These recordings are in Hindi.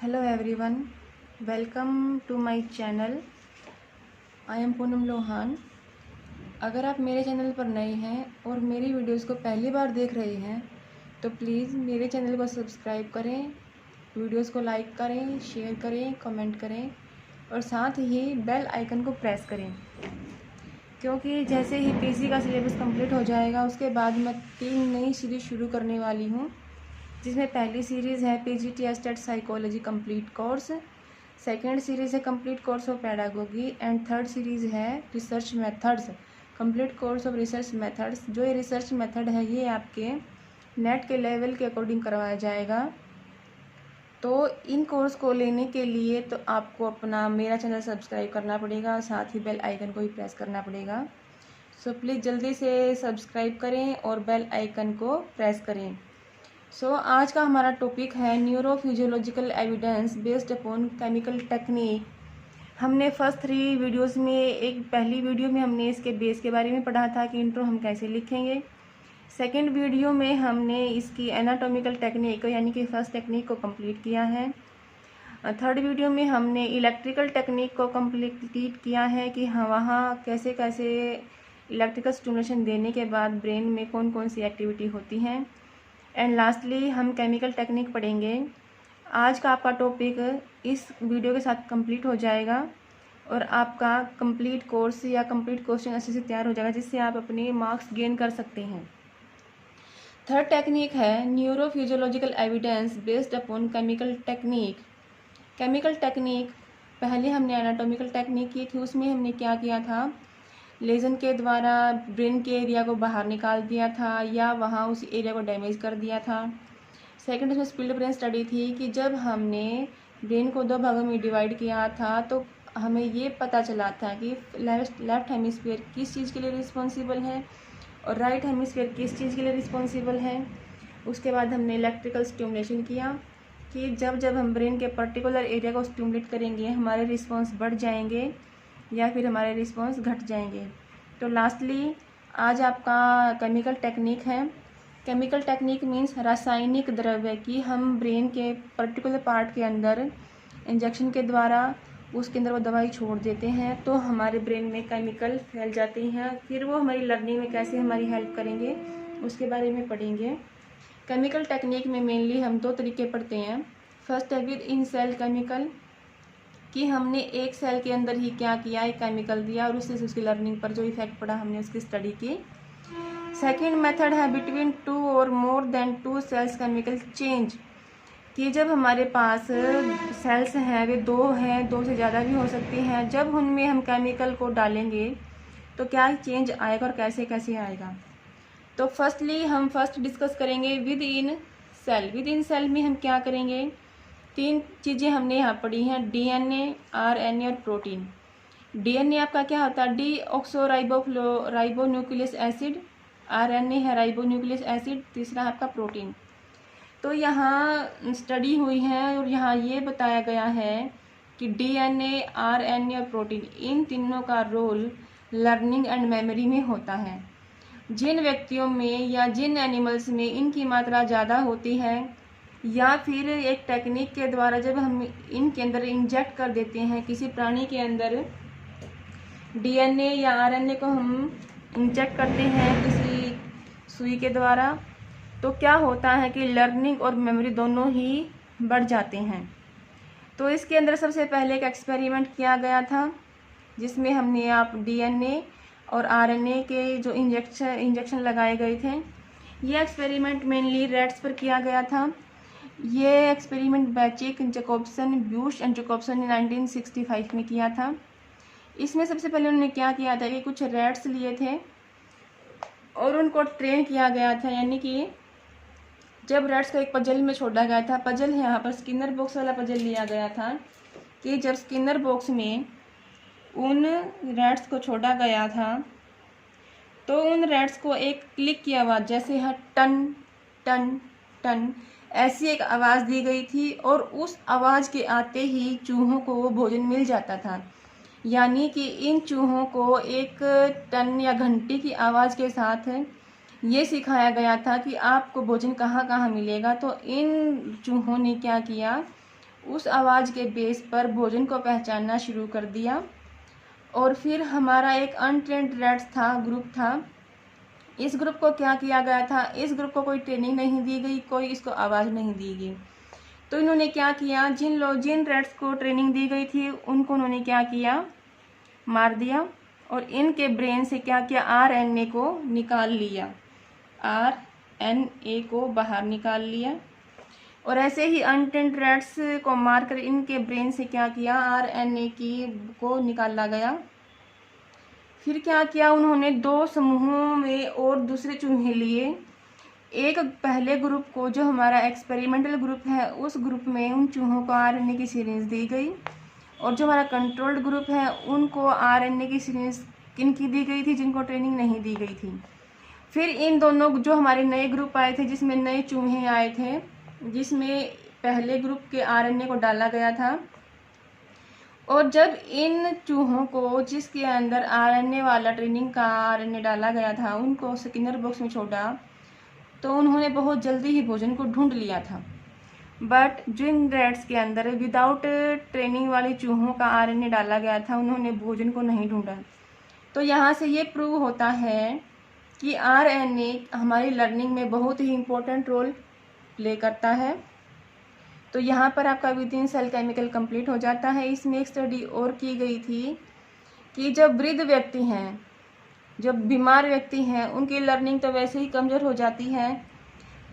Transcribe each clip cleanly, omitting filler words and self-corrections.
Hello everyone, welcome to my channel. I am Poonam Lohan. अगर आप मेरे चैनल पर नए हैं और मेरी वीडियोस को पहली बार देख रहे हैं तो प्लीज़ मेरे चैनल को सब्सक्राइब करें, वीडियोस को लाइक करें, शेयर करें, कमेंट करें और साथ ही बेल आइकन को प्रेस करें, क्योंकि जैसे ही पीसी का सिलेबस कंप्लीट हो जाएगा उसके बाद मैं 3 नई सीरीज़ शुरू करने वाली हूँ, जिसमें पहली सीरीज़ है PGT at psychology complete course, second series है complete course of pedagogy and third series है research methods, complete course of research methods. जो ये रिसर्च मेथड है ये आपके नेट के लेवल के अकॉर्डिंग करवाया जाएगा। तो इन कोर्स को लेने के लिए तो आपको अपना मेरा चैनल सब्सक्राइब करना पड़ेगा, साथ ही बेल आइकन को भी प्रेस करना पड़ेगा। सो प्लीज़ जल्दी से सब्सक्राइब करें और बेल आइकन को प्रेस करें। आज का हमारा टॉपिक है neurophysiological evidence based upon chemical technique. हमने फर्स्ट 3 वीडियोस में एक पहली वीडियो में हमने इसके बेस के बारे में पढ़ा था कि इंट्रो हम कैसे लिखेंगे। सेकंड वीडियो में हमने इसकी एनाटॉमिकल टेक्निक यानी कि फर्स्ट टेक्निक को कंप्लीट किया है। थर्ड वीडियो में हमने इलेक्ट्रिकल टेक्निक को कंप्लीट किया है कि हाँ वहाँ कैसे कैसे इलेक्ट्रिकल स्टिमुलेशन देने के बाद ब्रेन में कौन कौन सी एक्टिविटी होती हैं। एंड लास्टली हम केमिकल टेक्निक पढ़ेंगे। आज का आपका टॉपिक इस वीडियो के साथ कंप्लीट हो जाएगा और आपका कंप्लीट कोर्स या कंप्लीट क्वेश्चन अच्छे से तैयार हो जाएगा, जिससे आप अपने मार्क्स गेन कर सकते हैं। थर्ड टेक्निक है neurophysiological evidence based upon chemical technique. Chemical technique पहले हमने एनाटॉमिकल टेक्निक की थी, उसमें हमने क्या किया था, लेजन के द्वारा ब्रेन के एरिया को बाहर निकाल दिया था या वहाँ उस एरिया को डैमेज कर दिया था। सेकंड इसमें स्प्लिट ब्रेन स्टडी थी कि जब हमने ब्रेन को 2 भागों में डिवाइड किया था तो हमें ये पता चला था कि लेफ्ट हेमिस्फीयर किस चीज़ के लिए रिस्पॉन्सिबल है और राइट हेमिस्फीयर किस चीज़ के लिए रिस्पॉन्सिबल है। उसके बाद हमने इलेक्ट्रिकल स्टिमुलेशन किया कि जब जब हम ब्रेन के पर्टिकुलर एरिया को स्टिमुलेट करेंगे हमारे रिस्पॉन्स बढ़ जाएंगे या फिर हमारे रिस्पॉन्स घट जाएंगे। तो लास्टली आज आपका केमिकल टेक्निक है। केमिकल टेक्निक मीन्स रासायनिक द्रव्य की हम ब्रेन के पर्टिकुलर पार्ट के अंदर इंजेक्शन के द्वारा उसके अंदर वो दवाई छोड़ देते हैं तो हमारे ब्रेन में केमिकल फैल जाते हैं, फिर वो हमारी लर्निंग में कैसे हमारी हेल्प करेंगे उसके बारे में पढ़ेंगे। केमिकल टेक्निक में मेनली हम 2 तरीके पढ़ते हैं। फर्स्ट है विद इन सेल केमिकल, कि हमने एक सेल के अंदर ही क्या किया, एक केमिकल दिया और उससे उसकी लर्निंग पर जो इफेक्ट पड़ा हमने उसकी स्टडी की। सेकेंड मेथड है बिटवीन 2 और more than 2 cells chemical change, कि जब हमारे पास सेल्स हैं वे 2 हैं, 2 से ज़्यादा भी हो सकती हैं, जब उनमें हम केमिकल को डालेंगे तो क्या चेंज आएगा और कैसे कैसे आएगा। तो फर्स्टली हम डिस्कस करेंगे within cell. Within cell में हम क्या करेंगे, 3 चीज़ें हमने यहाँ पढ़ी हैं, DNA, RNA और प्रोटीन। DNA आपका क्या होता है, डीऑक्सो राइबो न्यूक्लियस एसिड, RNA है राइबो न्यूक्लियस एसिड, तीसरा आपका प्रोटीन। तो यहाँ स्टडी हुई है और यहाँ ये बताया गया है कि DNA, RNA और प्रोटीन इन तीनों का रोल लर्निंग एंड मेमोरी में होता है। जिन व्यक्तियों में या जिन एनिमल्स में इनकी मात्रा ज़्यादा होती है या फिर एक टेक्निक के द्वारा जब हम इनके अंदर इंजेक्ट कर देते हैं, किसी प्राणी के अंदर DNA या RNA को हम इंजेक्ट करते हैं किसी सुई के द्वारा, तो क्या होता है कि लर्निंग और मेमोरी दोनों ही बढ़ जाते हैं। तो इसके अंदर सबसे पहले एक एक्सपेरिमेंट किया गया था जिसमें हमने आप DNA और RNA के जो इंजेक्शन लगाए गए थे। ये एक्सपेरिमेंट मेनली रैट्स पर किया गया था। ये एक्सपेरिमेंट बैचिक, जैकोब्सन, ब्यूश एंड जैकोब्सन ने 1965 में किया था। इसमें सबसे पहले उन्होंने क्या किया था कि कुछ रैट्स लिए थे और उनको ट्रेन किया गया था, यानी कि जब रैट्स को एक पजल में छोड़ा गया था, पजल है यहाँ पर स्किनर बॉक्स वाला पजल लिया गया था, कि जब स्किनर बॉक्स में उन रैट्स को छोड़ा गया था तो उन रैट्स को एक क्लिक की आवाज़, जैसे है टन टन टन, ऐसी एक आवाज़ दी गई थी और उस आवाज़ के आते ही चूहों को वो भोजन मिल जाता था। यानी कि इन चूहों को एक टन या घंटी की आवाज़ के साथ ये सिखाया गया था कि आपको भोजन कहाँ कहाँ मिलेगा। तो इन चूहों ने क्या किया, उस आवाज़ के बेस पर भोजन को पहचानना शुरू कर दिया। और फिर हमारा एक अनट्रेन्ड रैट्स था, ग्रुप था। इस ग्रुप को क्या किया गया था, इस ग्रुप को कोई ट्रेनिंग नहीं दी गई, कोई इसको आवाज़ नहीं दी गई। तो इन्होंने क्या किया, जिन रैट्स को ट्रेनिंग दी गई थी उनको उन्होंने क्या किया, मार दिया। और इनके ब्रेन से क्या किया, RNA को निकाल लिया, RNA को बाहर निकाल लिया। और ऐसे ही अनट्रेन्ड रैट्स को मारकर इनके ब्रेन से क्या किया, RNA को निकाला गया। फिर क्या किया, उन्होंने 2 समूहों में और दूसरे चूहे लिए। एक पहले ग्रुप को, जो हमारा एक्सपेरिमेंटल ग्रुप है, उस ग्रुप में उन चूहों को RNA की सीरीज दी गई। और जो हमारा कंट्रोल्ड ग्रुप है उनको RNA की सीरीज किनकी दी गई थी, जिनको ट्रेनिंग नहीं दी गई थी। फिर इन दोनों जो हमारे नए ग्रुप आए थे, जिसमें नए चूहे आए थे, जिसमें पहले ग्रुप के RNA को डाला गया था। और जब इन चूहों को, जिसके अंदर RNA वाला ट्रेनिंग का RNA डाला गया था, उनको स्किनर बॉक्स में छोड़ा, तो उन्होंने बहुत जल्दी ही भोजन को ढूंढ लिया था। बट जिन रैट्स के अंदर विदाउट ट्रेनिंग वाले चूहों का RNA डाला गया था, उन्होंने भोजन को नहीं ढूंढा। तो यहाँ से ये प्रूव होता है कि RNA हमारी लर्निंग में बहुत ही इम्पोर्टेंट रोल प्ले करता है। तो यहाँ पर आपका विदिन सेल केमिकल कंप्लीट हो जाता है। इसमें एक स्टडी और की गई थी कि जब वृद्ध व्यक्ति हैं, जब बीमार व्यक्ति हैं, उनकी लर्निंग तो वैसे ही कमज़ोर हो जाती है,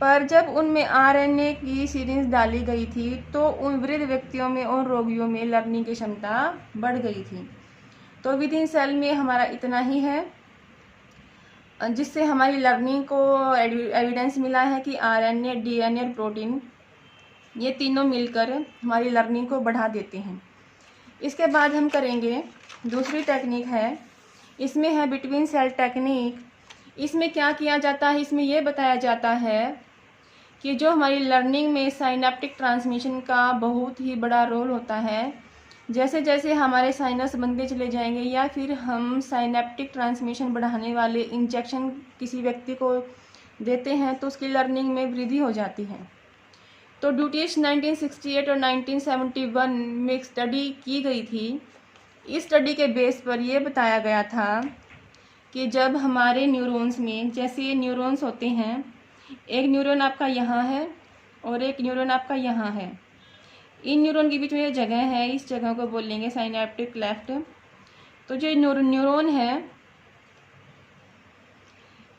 पर जब उनमें RNA की सीरीज डाली गई थी तो उन वृद्ध व्यक्तियों में और रोगियों में लर्निंग की क्षमता बढ़ गई थी। तो विदिन सेल में हमारा इतना ही है, जिससे हमारी लर्निंग को एविडेंस मिला है कि RNA, DNA और प्रोटीन, ये तीनों मिलकर हमारी लर्निंग को बढ़ा देते हैं। इसके बाद हम करेंगे दूसरी टेक्निक है, इसमें है बिटवीन सेल टेक्निक। इसमें क्या किया जाता है, इसमें यह बताया जाता है कि जो हमारी लर्निंग में साइनेप्टिक ट्रांसमिशन का बहुत ही बड़ा रोल होता है। जैसे जैसे हमारे साइनस बनते चले जाएंगे या फिर हम साइनेप्टिक ट्रांसमिशन बढ़ाने वाले इंजेक्शन किसी व्यक्ति को देते हैं तो उसकी लर्निंग में वृद्धि हो जाती है। तो ड्यूटिश 1968 और 1971 में एक स्टडी की गई थी। इस स्टडी के बेस पर यह बताया गया था कि जब हमारे न्यूरॉन्स में, जैसे ये न्यूरॉन्स होते हैं, एक न्यूरॉन आपका यहाँ है और एक न्यूरॉन आपका यहाँ है। इन न्यूरॉन के बीच में ये जगह है, इस जगह को बोलेंगे साइनेप्टिक क्लेफ्ट। तो जो न्यूरॉन है,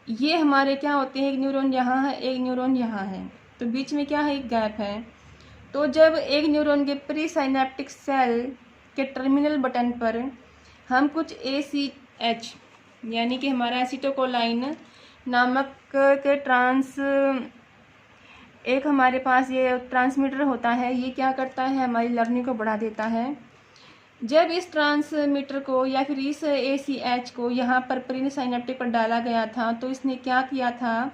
ये हमारे क्या होते हैं, एक न्यूरॉन यहाँ है, एक न्यूरॉन यहाँ है, तो बीच में क्या है, एक गैप है। तो जब एक न्यूरॉन के प्री साइनेप्टिक सेल के टर्मिनल बटन पर हम कुछ ACH यानी कि हमारा एसिटोकोलाइन नामक के एक हमारे पास ये ट्रांसमीटर होता है, ये क्या करता है, हमारी लर्निंग को बढ़ा देता है। जब इस ट्रांसमीटर को या फिर इस ACH को यहाँ पर प्री साइनेप्टिक पर डाला गया था, तो इसने क्या किया था,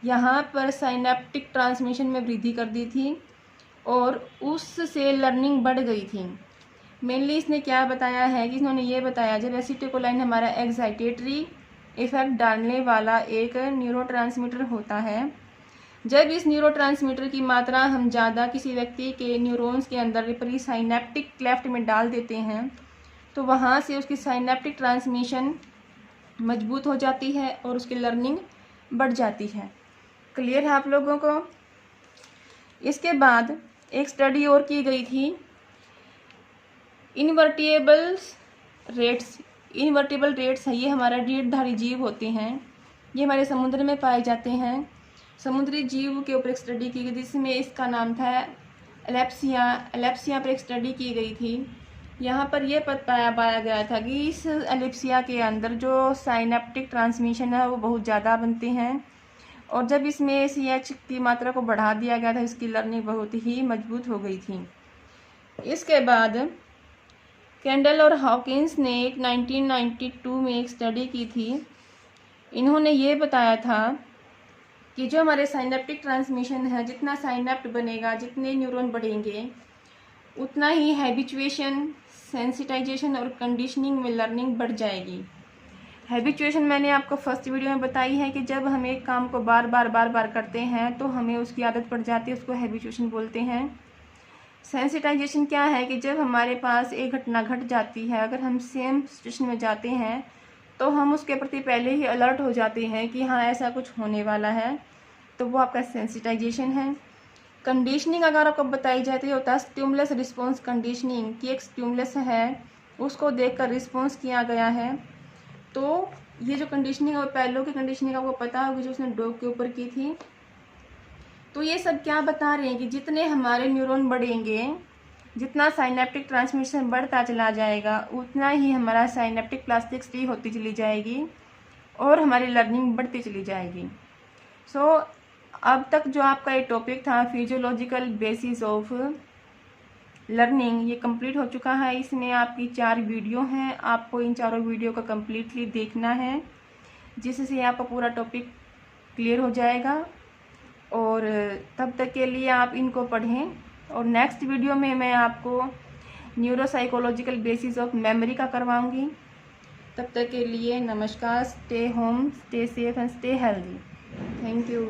यहाँ पर साइनेप्टिक ट्रांसमिशन में वृद्धि कर दी थी और उससे लर्निंग बढ़ गई थी। मेनली इसने क्या बताया है कि इन्होंने ये बताया, जब एसिटिकोलाइन हमारा एक्साइटेटरी इफेक्ट डालने वाला एक न्यूरोट्रांसमीटर होता है, जब इस न्यूरोट्रांसमीटर की मात्रा हम ज़्यादा किसी व्यक्ति के न्यूरॉन्स के अंदर प्री साइनेप्टिक क्लेफ्ट में डाल देते हैं, तो वहाँ से उसकी साइनेप्टिक ट्रांसमिशन मजबूत हो जाती है और उसकी लर्निंग बढ़ जाती है। क्लियर है आप लोगों को। इसके बाद एक स्टडी और की गई थी, इनवर्टिबल रेट्स है, ये हमारा रीढ़धारी जीव होते हैं, ये हमारे समुद्र में पाए जाते हैं। समुद्री जीव के ऊपर एक स्टडी की गई जिसमें इसका नाम था एलेप्सिया पर एक स्टडी की गई थी। यहाँ पर यह पाया गया था कि इस एलेप्सिया के अंदर जो साइनेप्टिक ट्रांसमिशन है वो बहुत ज़्यादा बनते हैं और जब इसमें ACH की मात्रा को बढ़ा दिया गया था, इसकी लर्निंग बहुत ही मजबूत हो गई थी। इसके बाद कैंडल और हॉकिंस ने एक 1992 में एक स्टडी की थी। इन्होंने ये बताया था कि जो हमारे साइनेप्टिक ट्रांसमिशन है, जितना साइनेप्ट बनेगा, जितने न्यूरॉन बढ़ेंगे, उतना ही हैबिचुएशन, सेंसिटाइजेशन और कंडीशनिंग में लर्निंग बढ़ जाएगी। हैबिचुएशन मैंने आपको फर्स्ट वीडियो में बताई है कि जब हम एक काम को बार बार करते हैं तो हमें उसकी आदत पड़ जाती है, उसको हैबिचुएशन बोलते हैं। सेंसिटाइजेशन क्या है कि जब हमारे पास एक घटना घट जाती है, अगर हम सेम सिचुएशन में जाते हैं तो हम उसके प्रति पहले ही अलर्ट हो जाते हैं कि हाँ ऐसा कुछ होने वाला है, तो वो आपका सेंसिटाइजेशन है। कंडीशनिंग अगर आपको बताई जाती है होता है स्टिमुलस रिस्पॉन्स कंडीशनिंग, कि एक स्टिमुलस है उसको देखकर रिस्पॉन्स किया गया है। तो ये जो कंडीशनिंग है वो पैलो की कंडीशनिंग आपको पता होगी जो उसने डॉग के ऊपर की थी। तो ये सब क्या बता रहे हैं कि जितने हमारे न्यूरॉन बढ़ेंगे, जितना साइनेप्टिक ट्रांसमिशन बढ़ता चला जाएगा, उतना ही हमारा साइनेप्टिक प्लास्टिसिटी होती चली जाएगी और हमारी लर्निंग बढ़ती चली जाएगी। सो अब तक जो आपका ये टॉपिक था फिजियोलॉजिकल बेसिस ऑफ लर्निंग, ये कंप्लीट हो चुका है। इसमें आपकी 4 वीडियो हैं, आपको इन चारों वीडियो को कम्प्लीटली देखना है, जिससे आपका पूरा टॉपिक क्लियर हो जाएगा। और तब तक के लिए आप इनको पढ़ें, और नेक्स्ट वीडियो में मैं आपको न्यूरोसाइकोलॉजिकल बेसिस ऑफ मेमोरी का करवाऊंगी। तब तक के लिए नमस्कार। Stay home, stay safe and stay healthy. Thank you.